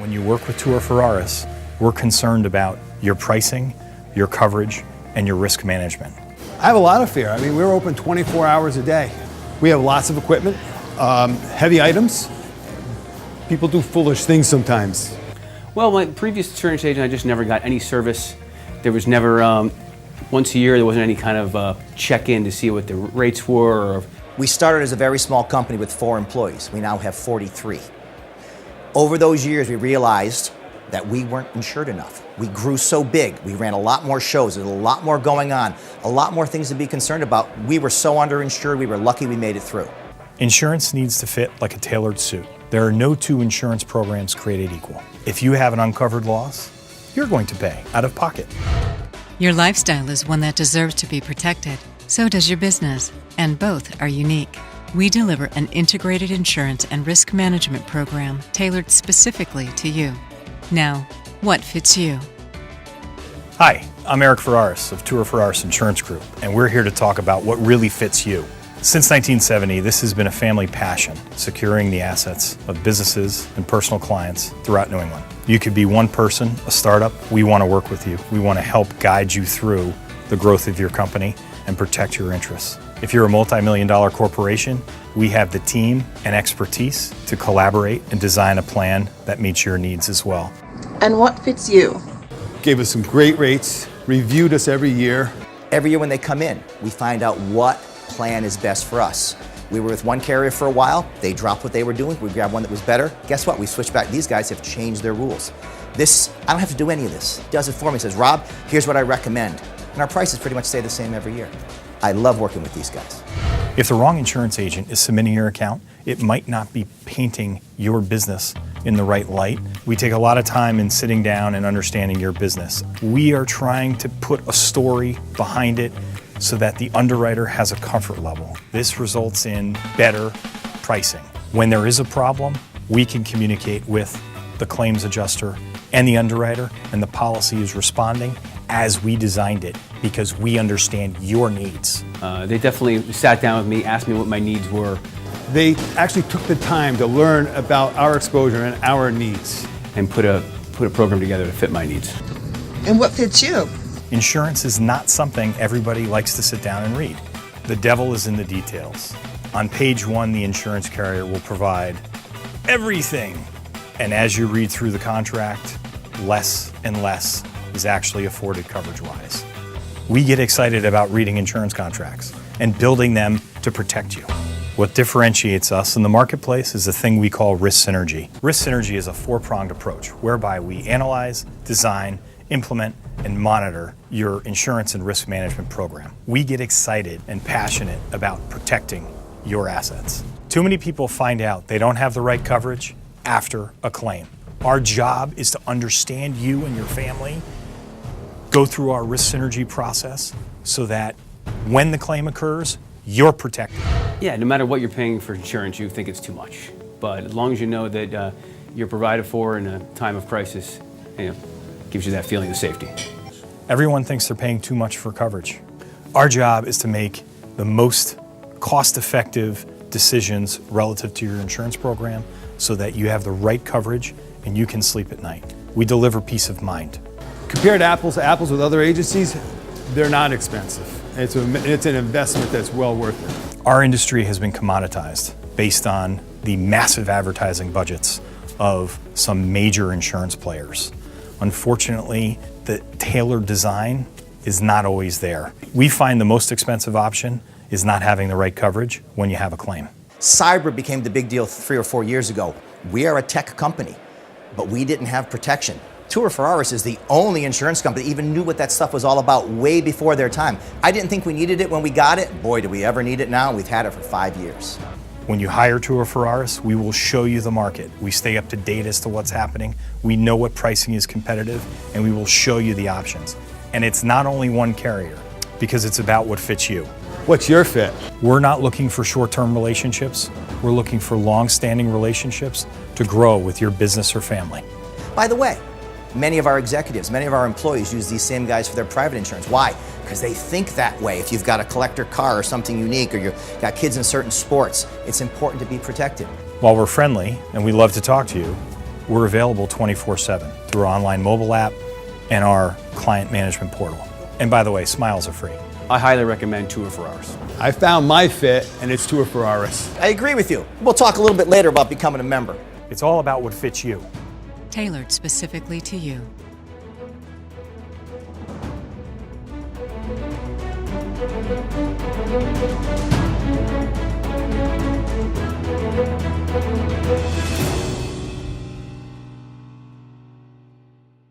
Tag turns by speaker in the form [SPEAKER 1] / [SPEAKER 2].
[SPEAKER 1] When you work with Tooher-Ferraris, we're concerned about your pricing, your coverage, and your risk management.
[SPEAKER 2] I have a lot of fear. I mean, we're open 24 hours a day. We have lots of equipment, heavy items. People do foolish things sometimes.
[SPEAKER 3] Well, my previous insurance agent, I just never got any service. There was never, once a year, there wasn't any kind of check-in to see what the rates were.
[SPEAKER 4] We started as a very small company with 4 employees. We now have 43. Over those years, we realized that we weren't insured enough. We grew so big. We ran a lot more shows. There was a lot more going on, a lot more things to be concerned about. We were so underinsured, we were lucky we made it through.
[SPEAKER 1] Insurance needs to fit like a tailored suit. There are no 2 insurance programs created equal. If you have an uncovered loss, you're going to pay out of pocket.
[SPEAKER 5] Your lifestyle is one that deserves to be protected. So does your business, and both are unique. We deliver an integrated insurance and risk management program tailored specifically to you. Now, what fits you?
[SPEAKER 1] Hi, I'm Eric Ferraris of Tooher-Ferraris Insurance Group, and we're here to talk about what really fits you. Since 1970, this has been a family passion, securing the assets of businesses and personal clients throughout New England. You could be one person, a startup. We want to work with you. We want to help guide you through the growth of your company and protect your interests. If you're a multi-million-dollar corporation, we have the team and expertise to collaborate and design a plan that meets your needs as well.
[SPEAKER 6] And what fits you?
[SPEAKER 2] Gave us some great rates, reviewed us every year.
[SPEAKER 4] Every year when they come in, we find out what plan is best for us. We were with one carrier for a while, they dropped what they were doing, we grabbed one that was better. Guess what? We switched back. These guys have changed their rules. I don't have to do any of this. He does it for me. He says, Rob, here's what I recommend. And our prices pretty much stay the same every year. I love working with these guys.
[SPEAKER 1] If the wrong insurance agent is submitting your account, it might not be painting your business in the right light. We take a lot of time in sitting down and understanding your business. We are trying to put a story behind it so that the underwriter has a comfort level. This results in better pricing. When there is a problem, we can communicate with the claims adjuster and the underwriter, and the policy is responding as we designed it because we understand your needs.
[SPEAKER 3] They definitely sat down with me, asked me what my needs were.
[SPEAKER 2] They actually took the time to learn about our exposure and our needs.
[SPEAKER 3] And put a program together to fit my needs.
[SPEAKER 6] And what fits you?
[SPEAKER 1] Insurance is not something everybody likes to sit down and read. The devil is in the details. On page 1, the insurance carrier will provide everything. And as you read through the contract, less and less is actually afforded coverage-wise. We get excited about reading insurance contracts and building them to protect you. What differentiates us in the marketplace is a thing we call risk synergy. Risk synergy is a 4-pronged approach whereby we analyze, design, implement, and monitor your insurance and risk management program. We get excited and passionate about protecting your assets. Too many people find out they don't have the right coverage after a claim. Our job is to understand you and your family, go through our risk synergy process so that when the claim occurs, you're protected.
[SPEAKER 3] Yeah, no matter what you're paying for insurance, you think it's too much. But as long as you know that you're provided for in a time of crisis, gives you that feeling of safety.
[SPEAKER 1] Everyone thinks they're paying too much for coverage. Our job is to make the most cost-effective decisions relative to your insurance program so that you have the right coverage and you can sleep at night. We deliver peace of mind.
[SPEAKER 2] Compared apples to apples with other agencies, they're not expensive. It's an investment that's well worth it.
[SPEAKER 1] Our industry has been commoditized based on the massive advertising budgets of some major insurance players. Unfortunately, the tailored design is not always there. We find the most expensive option is not having the right coverage when you have a claim.
[SPEAKER 4] Cyber became the big deal 3 or 4 years ago. We are a tech company, but we didn't have protection. Tooher-Ferraris is the only insurance company that even knew what that stuff was all about way before their time. I didn't think we needed it when we got it. Boy, do we ever need it now. We've had it for 5 years.
[SPEAKER 1] When you hire Tooher-Ferraris, we will show you the market. We stay up to date as to what's happening. We know what pricing is competitive, and we will show you the options. And it's not only one carrier, because it's about what fits you.
[SPEAKER 2] What's your fit?
[SPEAKER 1] We're not looking for short-term relationships. We're looking for long-standing relationships to grow with your business or family.
[SPEAKER 4] By the way, many of our executives, many of our employees use these same guys for their private insurance. Why? Because they think that way. If you've got a collector car or something unique, or you've got kids in certain sports, it's important to be protected.
[SPEAKER 1] While we're friendly and we love to talk to you, We're available 24/7 through our online mobile app and our client management portal. And by the way, smiles are free.
[SPEAKER 3] I highly recommend Tooher-Ferraris.
[SPEAKER 2] I found my fit, and it's Tooher-Ferraris.
[SPEAKER 4] I agree with you. We'll talk a little bit later about becoming a member.
[SPEAKER 1] It's all about what fits you.
[SPEAKER 5] Tailored specifically to you.